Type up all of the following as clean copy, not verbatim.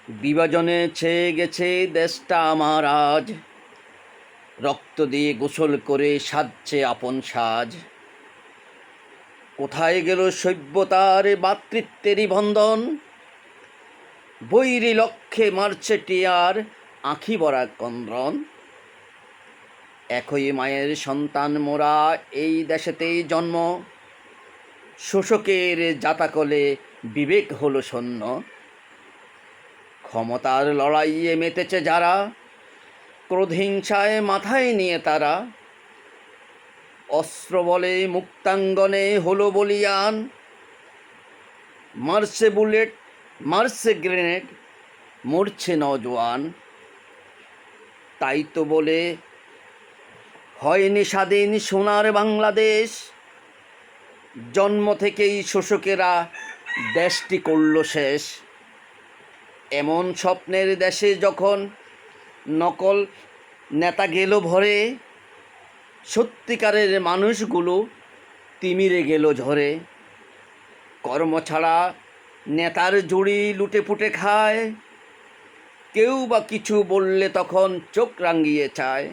বিভাজনে ছেয়ে গেছে দেশটা আমার আজ, রক্ত দিয়ে গোসল করে সাজছে আপন সাজ। কোথায় গেল সভ্যতার মাতৃত্বেরই বন্ধন, বৈরী লক্ষ্যে মারছে টিয়ার আঁখি ভরা কন্দ্রন। একই মায়ের সন্তান মোরা, এই দেশেতেই জন্ম, শোষকের জাতাকলে বিবেক হলো শূন্য। ক্ষমতার লড়াইয়ে মেতেছে যারা, ক্রোধহিংসায় মাথায় নিয়ে তারা, অস্ত্র বলে মুক্তাঙ্গনে হলো বলিয়ান। মারছে বুলেট, মারছে গ্রেনেড, মরছে নওজোয়ান। তাই তো বলে হয়নি স্বাধীন সোনার বাংলাদেশ, জন্ম থেকেই শোষকেরা দেশটি করল শেষ। এমন স্বপ্নের দেশে যখন নকল নেতা গেল ভরে, সত্যিকারের মানুষগুলো তিমিরে গেল ঝরে। কর্ম ছাড়া নেতার জুড়ি লুটে পুটে খায়, কেউ বা কিছু বললে তখন চোখ রাঙিয়ে চায়।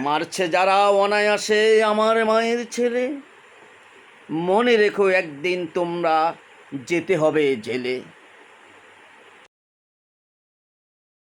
মারছে যারা অনায়াসে আমার মায়ের ছেলে, মনে রেখো একদিন তোমরা যেতে হবে জেলে।